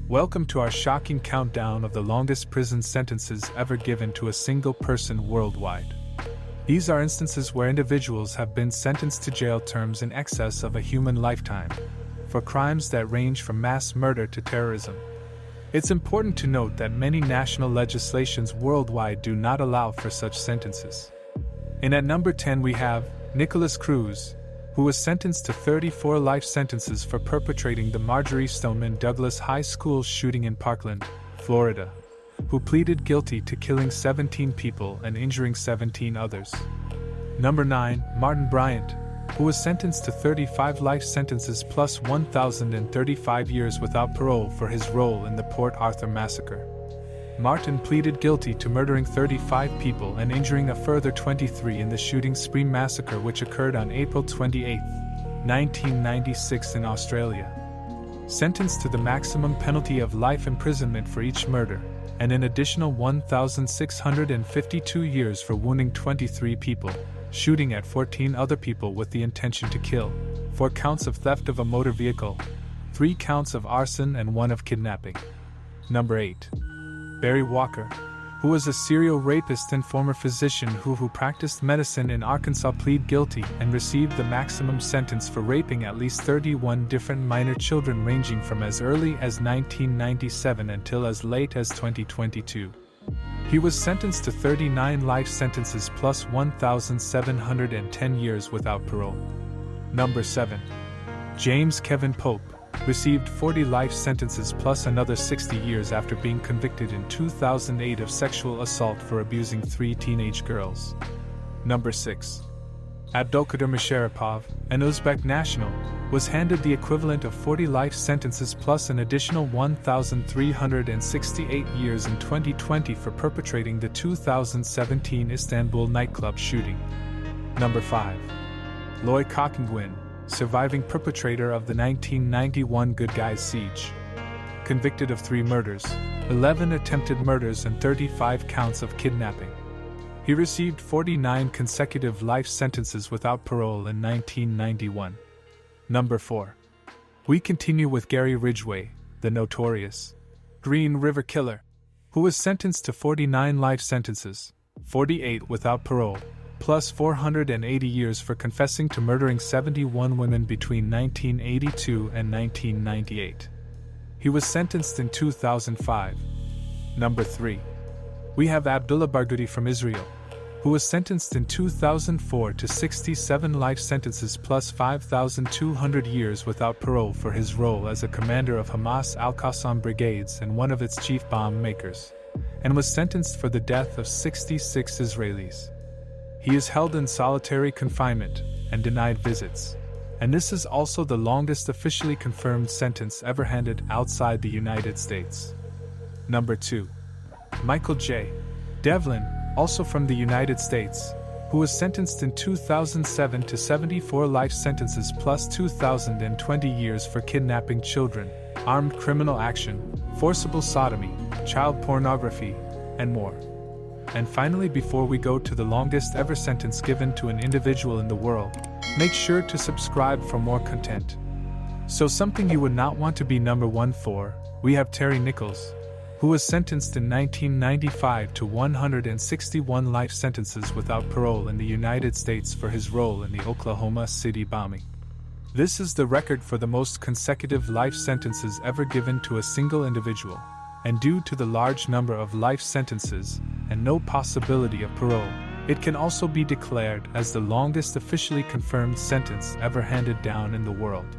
Welcome to our shocking countdown of the longest prison sentences ever given to a single person worldwide. These are instances where individuals have been sentenced to jail terms in excess of a human lifetime, for crimes that range from mass murder to terrorism. It's important to note that many national legislations worldwide do not allow for such sentences. And at number 10 we have Nikolas Cruz, who was sentenced to 34 life sentences for perpetrating the Marjory Stoneman Douglas High School shooting in Parkland, Florida, who pleaded guilty to killing 17 people and injuring 17 others. Number 9, Martin Bryant, who was sentenced to 35 life sentences plus 1,035 years without parole for his role in the Port Arthur massacre. Martin pleaded guilty to murdering 35 people and injuring a further 23 in the shooting spree massacre which occurred on April 28, 1996 in Australia. Sentenced to the maximum penalty of life imprisonment for each murder, and an additional 1,652 years for wounding 23 people, shooting at 14 other people with the intention to kill, 4 counts of theft of a motor vehicle, 3 counts of arson and 1 of kidnapping. Number 8. Barry Walker, who was a serial rapist and former physician who practiced medicine in Arkansas, pleaded guilty and received the maximum sentence for raping at least 31 different minor children ranging from as early as 1997 until as late as 2022. He was sentenced to 39 life sentences plus 1,710 years without parole. Number 7. James Kevin Pope received 40 life sentences plus another 60 years after being convicted in 2008 of sexual assault for abusing 3 teenage girls. Number 6. Abdulkadir Musharrapov, an Uzbek national, was handed the equivalent of 40 life sentences plus an additional 1,368 years in 2020 for perpetrating the 2017 Istanbul nightclub shooting. Number 5. Loy Cockinguin, surviving perpetrator of the 1991 Good Guys siege. Convicted of 3 murders, 11 attempted murders and 35 counts of kidnapping. He received 49 consecutive life sentences without parole in 1991. Number 4. We continue with Gary Ridgway, the notorious Green River Killer, who was sentenced to 49 life sentences, 48 without parole, plus 480 years for confessing to murdering 71 women between 1982 and 1998. He was sentenced in 2005. Number 3. We have Abdullah Barghouti from Israel, who was sentenced in 2004 to 67 life sentences plus 5,200 years without parole for his role as a commander of Hamas Al-Qassam brigades and one of its chief bomb makers, and was sentenced for the death of 66 Israelis. He is held in solitary confinement and denied visits, and this is also the longest officially confirmed sentence ever handed outside the United States. Number 2. Michael J. Devlin, also from the United States, who was sentenced in 2007 to 74 life sentences plus 2,020 years for kidnapping children, armed criminal action, forcible sodomy, child pornography, and more. And finally, before we go to the longest ever sentence given to an individual in the world, make sure to subscribe for more content. So something you would not want to be number 1 for, we have Terry Nichols, who was sentenced in 1995 to 161 life sentences without parole in the United States for his role in the Oklahoma City bombing. This is the record for the most consecutive life sentences ever given to a single individual, and due to the large number of life sentences and no possibility of parole, it can also be declared as the longest officially confirmed sentence ever handed down in the world.